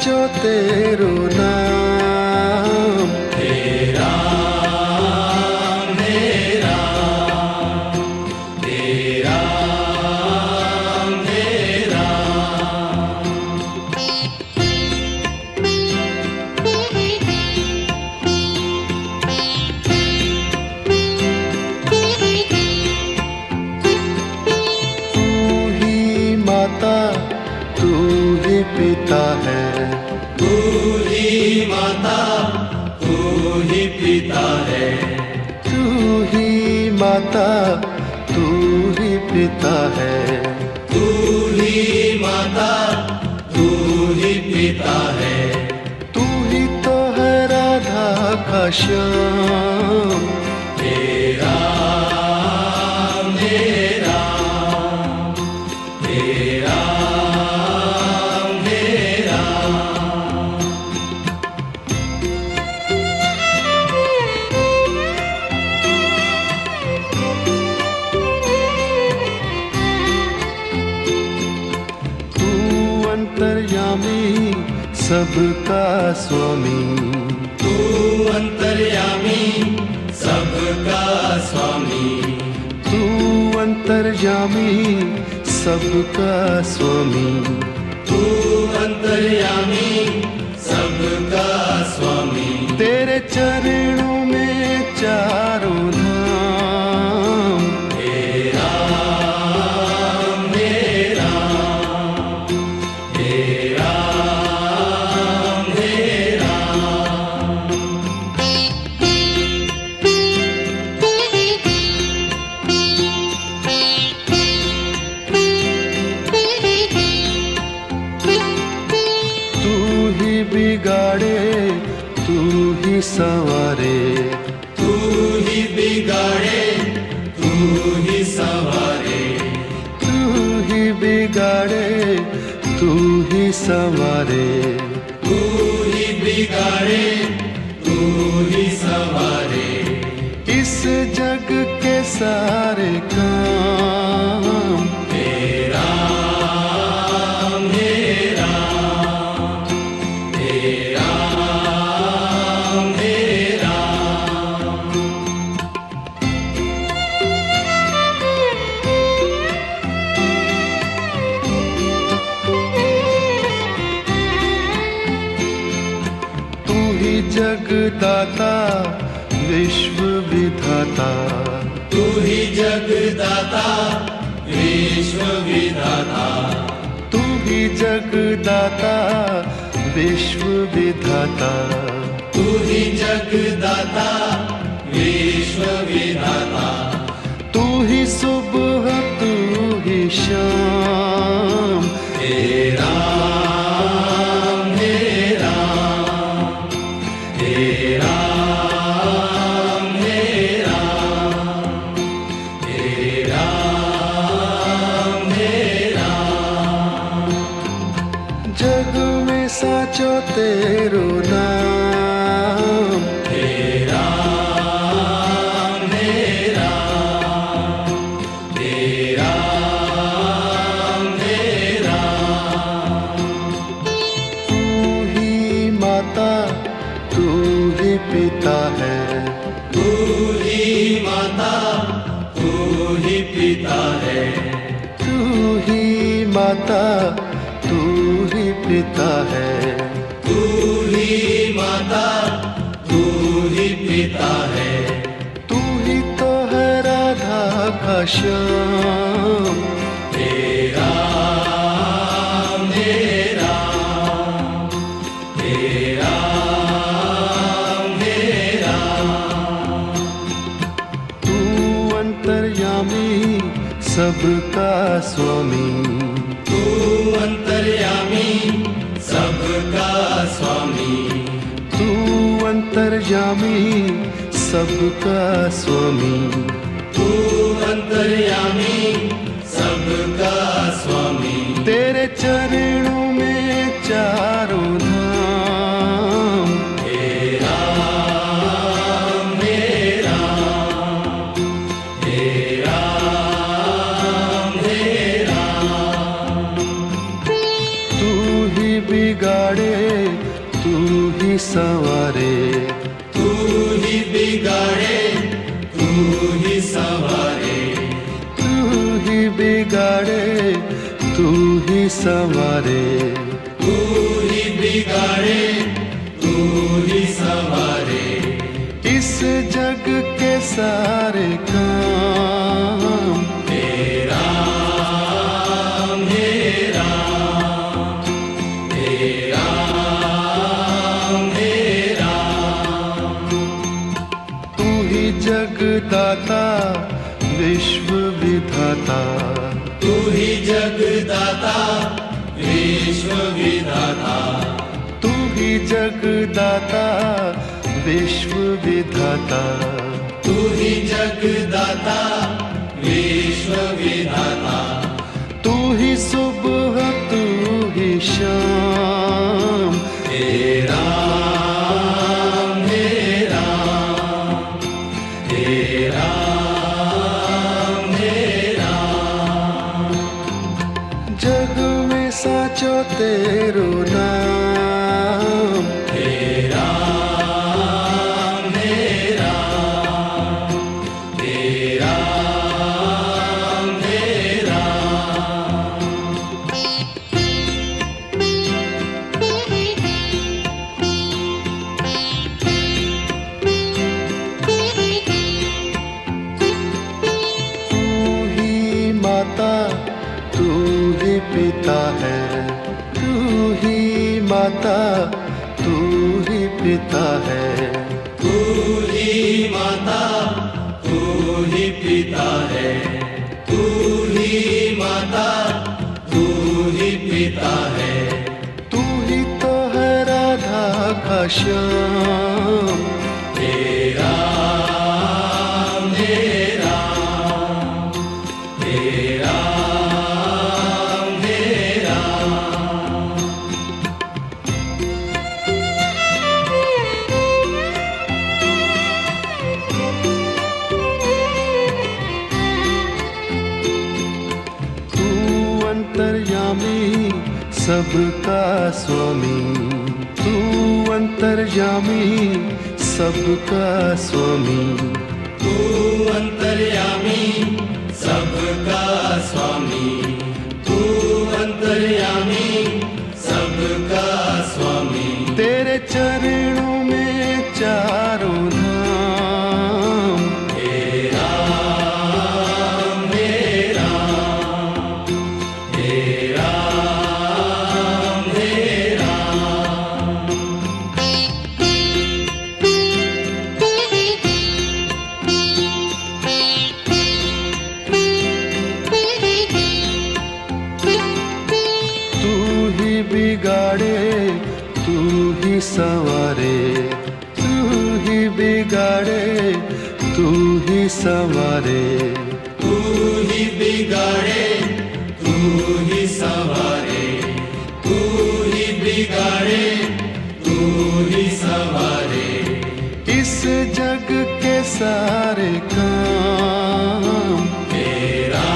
साचो तेरो नाम। हे राम हे राम, हे राम हे राम। तू ही माता तू ही पिता है, तू ही माता तू ही पिता है, तू ही माता तू ही पिता है। तू ही माता तू ही पिता है। तू ही तो है राधा का श्याम। हे राम हे राम, हे राम हे राम। तू अंतर्यामी सबका स्वामी, तू अंतर्यामी सबका स्वामी, तू अंतर्यामी सबका स्वामी। तू अंतर्यामी सबका स्वामी। तेरे चरणों में चारों धाम। हे राम हे राम, हे राम हे राम। तू ही बिगाड़े तू ही संवारे, तू ही बिगाड़े तू ही संवारे, तू ही बिगाड़े तू ही संवारे। तू ही बिगाड़े तू ही संवारे। इस जग के सारे काम। हे राम हे राम, हे राम हे राम। तू ही जगदाता विश्व विधाता, तू ही जगदाता विश्व विधाता, तू ही जगदाता विश्व विधाता। तू ही जगदाता विश्व विधाता। तू ही सुबह तू ही शाम। हे राम हे राम, हे राम हे राम, हे राम हे राम। जग में साचो तेरो नाम। हे राम हे राम, हे राम हे राम। तू ही माता तू ही पिता है, तू ही माता तू ही पिता है, तू ही माता तू ही पिता है। तू ही माता तू ही पिता है। तू ही तो है राधा का श्याम। हे राम हे राम, हे राम हे राम। तू अंतर्यामी सबका स्वामी, तू अंतर्यामी सबका स्वामी, तू अंतर्यामी सबका स्वामी। तू अंतर्यामी सबका स्वामी। तेरे चरणों में चारों धाम। हे राम हे राम, हे राम हे राम। तू ही बिगाड़े संवारे, तू ही बिगाड़े, तू ही संवारे। इस जग के सारे काम तेरा मेरा, तेरा मेरा। तू ही जगदाता विश्व विधाता, तू ही जगदाता विश्व विधाता, तू ही जगदाता विश्व विधाता। तू ही जगदाता विश्व विधाता। तू ही सुबह तू ही शाम, तेरा मेरा, तेरा मेरा। जग में साचो तेरो नाम, तेरा मेरा, तेरा मेरा। तू ही माता तू ही पिता है, तू ही माता तू ही पिता है। तू ही माता, तू ही पिता है, तू ही माता, तू ही पिता है। तू ही तो है राधा का श्याम, तेरा मेरा, तेरा मेरा। तू अंतर्यामी सबका स्वामी, तू अंतर्यामी सबका स्वामी। तू अंतर्यामी सबका स्वामी, तू अंतर्यामी सबका स्वामी। तेरे चरणों में चारों धाम, तेरा मेरा, तेरा मेरा। तू ही बिगाड़े तू ही संवारे, तू ही बिगाड़े तू ही संवारे। तू ही बिगाड़े, तू ही संवारे, तू ही बिगाड़े, तू ही संवारे। इस जग के सारे काम तेरा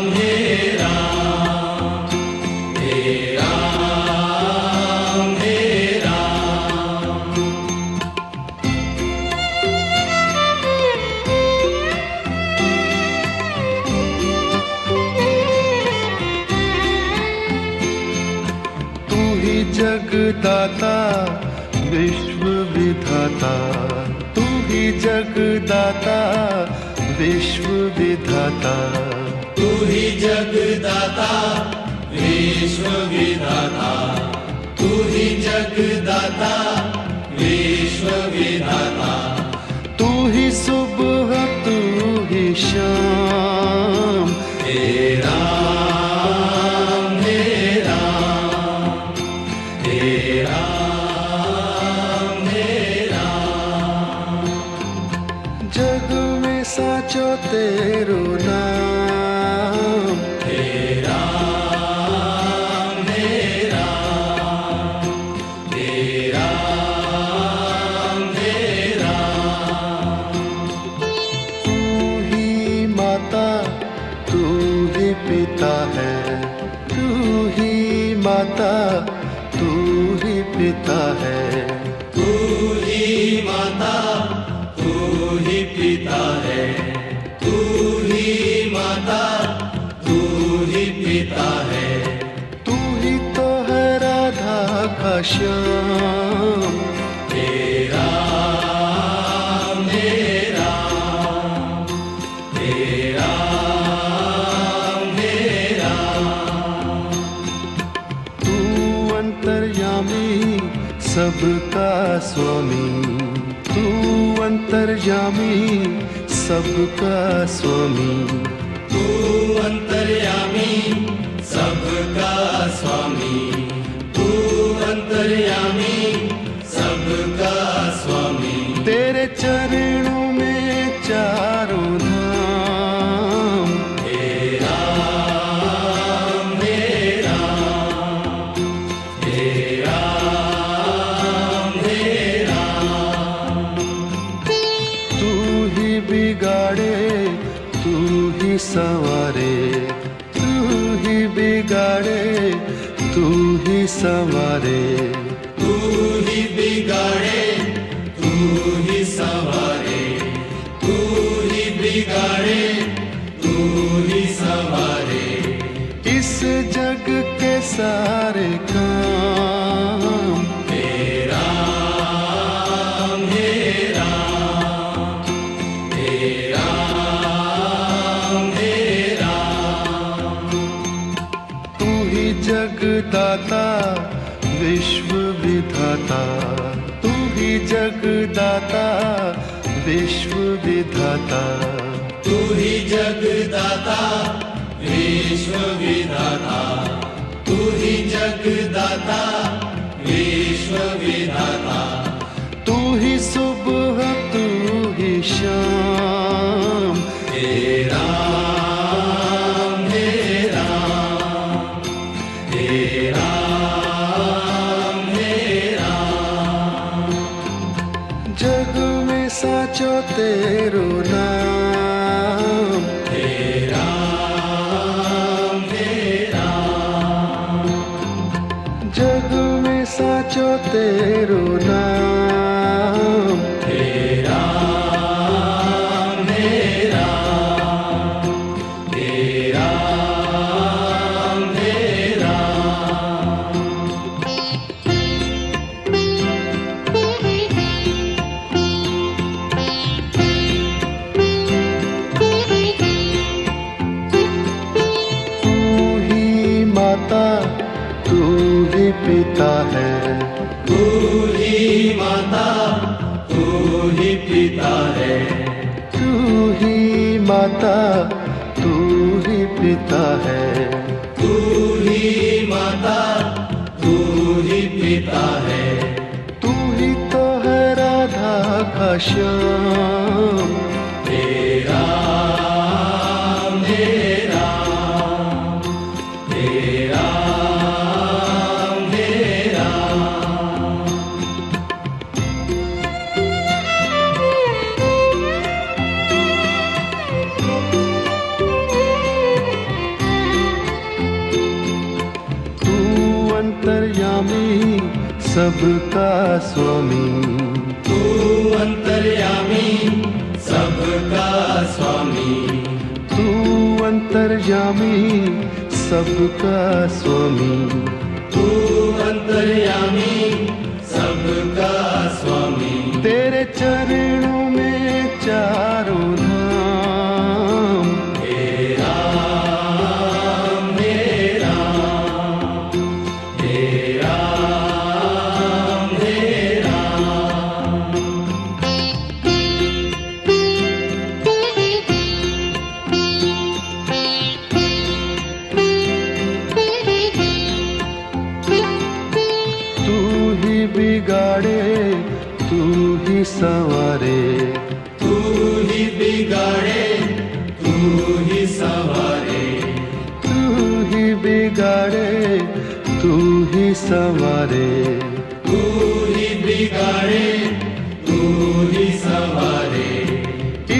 मेरा, तेरा मेरा। तू ही जगदाता विश्व विधाता, तू ही जगदाता विश्व विधाता। तू ही जगदाता विश्व विधाता, तू ही जगदाता विश्व विधाता। तू ही सुबह तू ही शाम, तेरा मेरा, तेरा मेरा। जग में साचो तेरो नाम, तेरा मेरा, तेरा मेरा। तू ही माता तू ही पिता है, तू ही माता तू ही पिता है। तू ही माता, तू ही पिता है, तू ही माता, तू ही पिता पिता है। तू ही तो है राधा का श्याम। तेरा मेरा तेरा मेरा, तू अंतर्यामी सबका स्वामी। तू अंतर्यामी सबका स्वामी। तू अंतर्यामी सबका स्वामी। तू अंतर्यामी सबका स्वामी। तेरे चरणों में चारों धाम। तेरा मेरा तेरा मेरा, तू ही बिगाड़े तू ही संवारे। तू ही बिगाड़े तू ही संवारे। तू ही बिगाड़े तू ही संवारे। तू ही बिगाड़े तू ही संवारे। इस जग के सारे काम। तेरा मेरा तेरा मेरा, तू ही जगदाता विश्व विधाता। तू ही जगदाता विश्व विधाता। तू ही जगदाता विश्व विधाता। तू ही जगदाता विश्व विधाता। तू ही सुबह तू ही शाम। तेरा मेरा तेरा मेरा, जग में साचो तेरो नाम। तेरा मेरा जग में साचो तेरो नाम। तेरा मेरा तेरा मेरा, तू ही माता तू ही पिता है। तू ही माता तू ही पिता है। तू ही माता तू ही पिता है। तू ही माता तू ही पिता है। तू ही तो है राधा का श्याम। तेरा मेरा तेरा मेरा, तू अंतर्यामी सबका स्वामी। तू अंतर्यामी सबका स्वामी। तू अंतर्यामी सबका स्वामी। तू अंतर्यामी सबका स्वामी। तेरे चरणों में चारों धाम। तेरा मेरा तेरा मेरा, तू ही बिगाड़े तू ही संवारे। तू ही बिगाड़े तू ही संवारे। तू ही बिगाड़े तू ही संवारे। तू ही बिगाड़े तू ही संवारे।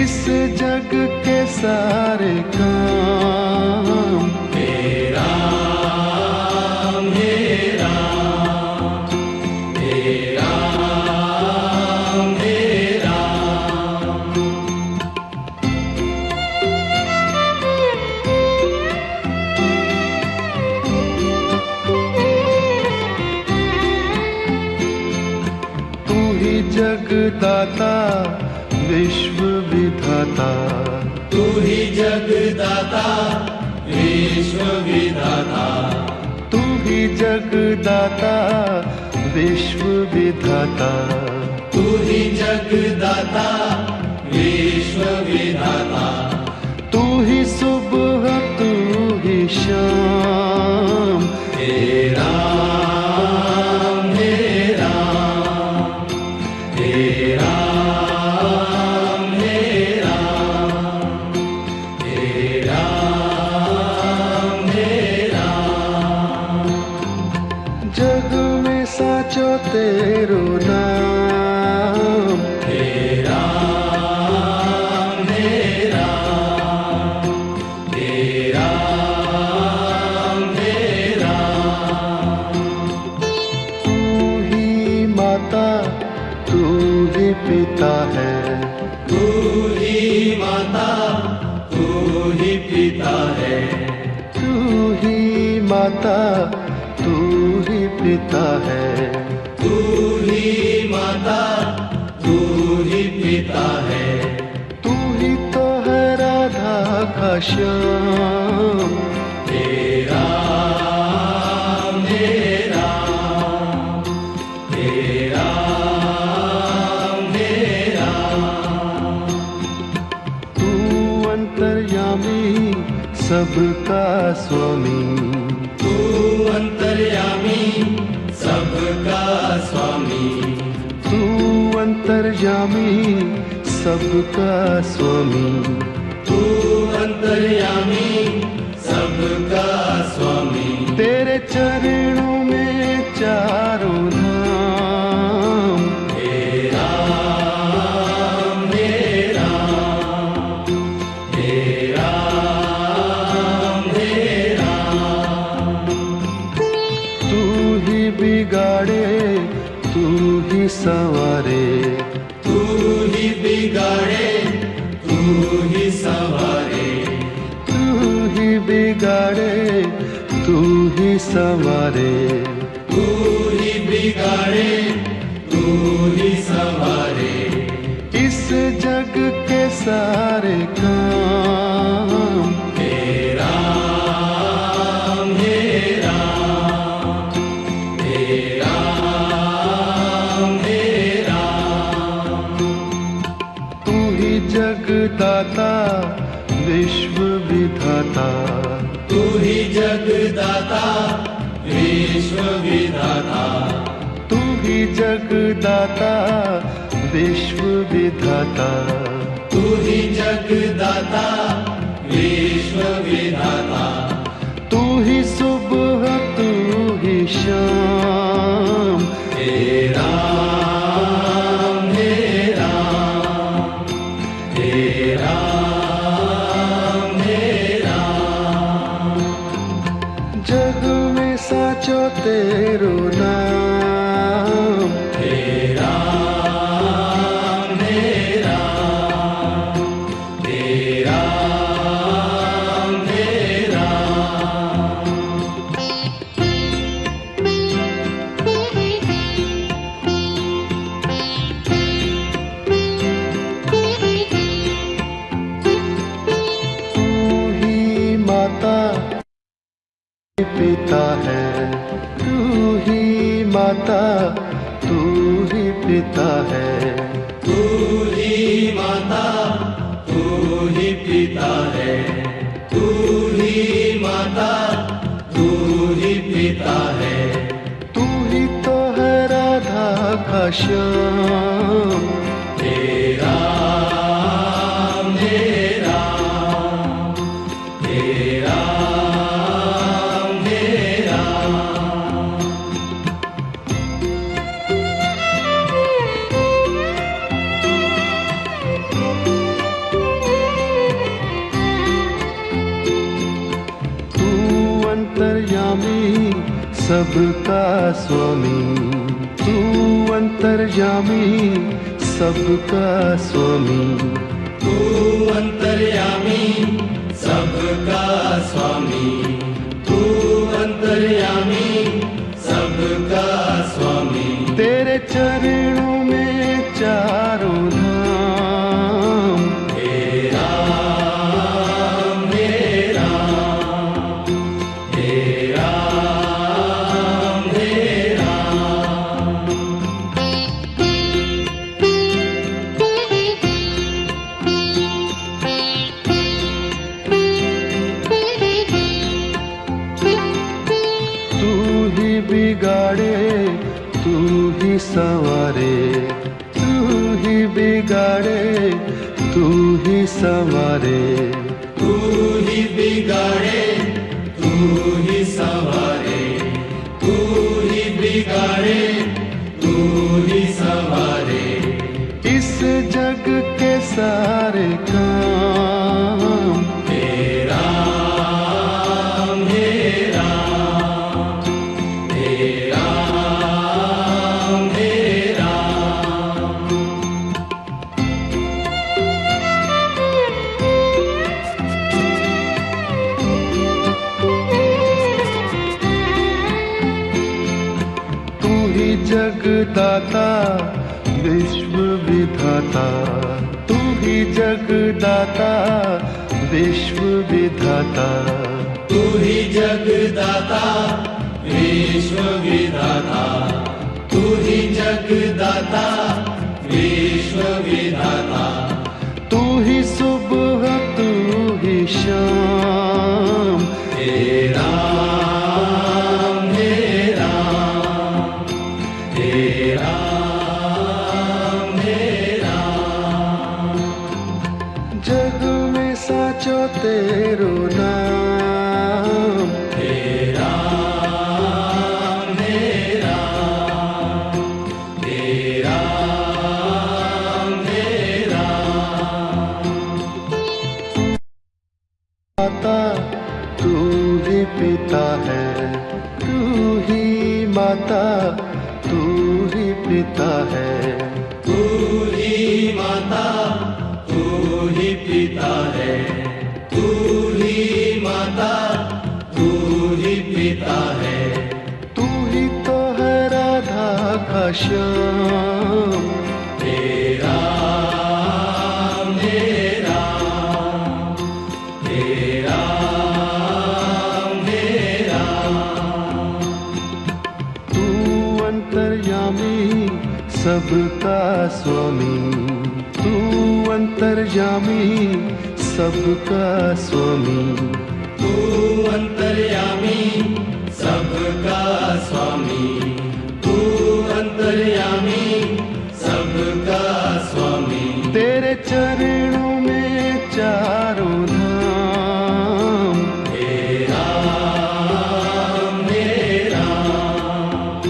इस जग के सारे काम। तेरा मेरा तेरा मेरा, विश्व विधाता, तू ही जगदाता विश्व विधाता, तू ही जगदाता विश्व विधाता, तू ही जगदाता विश्व विधाता, तू ही सुबह तू ही शाम, हे राम हे राम, हे राम हे राम, हे राम हे राम। जग में साचो तेरो नाम, हे राम हे राम, हे राम हे राम। तू ही माता तू ही पिता है, तू ही माता तू ही पिता है, तू ही माता तू ही पिता है, तू ही माता तू ही पिता है, तू ही तो है राधा का श्याम, हे राम हे राम, हे राम हे राम। तू अंतर्यामी सबका स्वामी, तू अंतर्यामी सबका स्वामी, तू अंतर्यामी सबका स्वामी, तू अंतर्यामी सबका स्वामी। तेरे चरणों में चारों धाम, हे राम हे राम, हे राम हे राम। तू ही बिगाड़े तू ही संवारे, तू ही बिगाड़े तू ही संवारे, तू ही बिगाड़े तू ही संवारे, तू ही बिगाड़े तू ही संवारे। इस जग के सारे काम, हे राम हे राम, हे राम हे राम। तू ही जगदाता विश्व विधाता, तू ही जगदाता विश्व विधाता, तू ही जगदाता विश्व विधाता, तू ही जगदाता विश्व विधाता, तू ही सुबह तू ही शाम, हे राम हे राम, हे राम हे राम। जग में साचो तेरो नाम, हे राम हे राम, हे राम हे राम। तू ही माता पिता है, तू ही माता तू ही पिता है, तू ही माता तू ही पिता है, तू ही माता तू ही पिता है, तू ही तो है राधा का श्याम, हे राम हे राम, हे राम हे राम। तू अंतर्यामी सबका स्वामी, तू अंतर्यामी सबका स्वामी, तू अंतर्यामी सबका स्वामी, तू अंतर्यामी सबका स्वामी। तेरे चरणों में चारों धाम, बिगाड़े तू ही संवारे, तू ही बिगाड़े तू ही संवारे, तू ही बिगाड़े तू ही संवारे। इस जग के सारे काम हे राम हे राम हे राम हे राम। तू ही जगदाता विश्व विधाता, तू ही जगदाता विश्व विधाता, तू ही जगदाता विश्व विधाता, तू ही जगदाता विश्व विधाता। तू ही सुबह तू ही शाम, हे राम हे राम हे राम हे राम। जग में साचो तेरो नाम, हे राम हे राम हे राम हे राम। माता तू ही पिता है, तू ही माता तू ही पिता है, तू ही माता तू ही पिता है, तू ही माता तू ही पिता है। तू ही तो है राधा का श्याम, हे राम हे राम हे राम हे राम। तू अंतर्यामी सबका स्वामी, तू अंतर्यामी सबका स्वामी, तू अंतर्यामी सबका स्वामी, तू अंतर्यामी सबका स्वामी। तेरे चरणों में चारों धाम, हे राम हे राम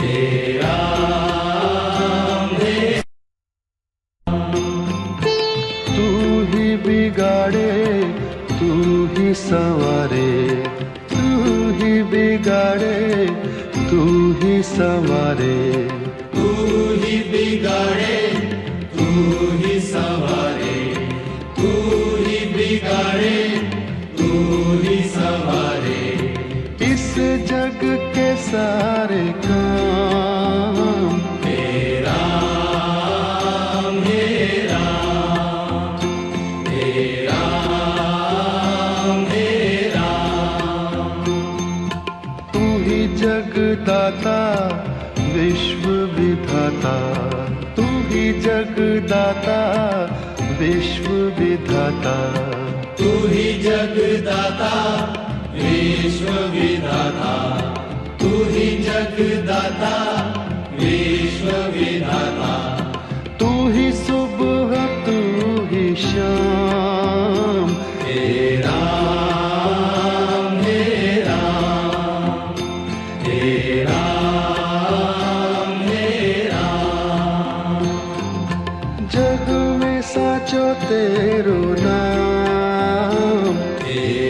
हे राम हे। तू ही बिगाड़े तू ही संवारे, तू ही बिगाड़े तू ही संवारे, तू ही बिगाड़े तू ही संवारे, तू ही बिगाड़े तू ही संवारे। इस जग के सारे काम हे राम हे राम हे राम हे राम। तू ही जगदाता विश्व विधाता, तू ही जगदाता विश्व विधाता, तू ही जगदाता विश्व विधाता, तू ही जगदाता विश्व विधाता। तू ही सुबह तू ही शाम, हे राम हे राम हे राम हे राम। जग में साचो तेरो नाम, हे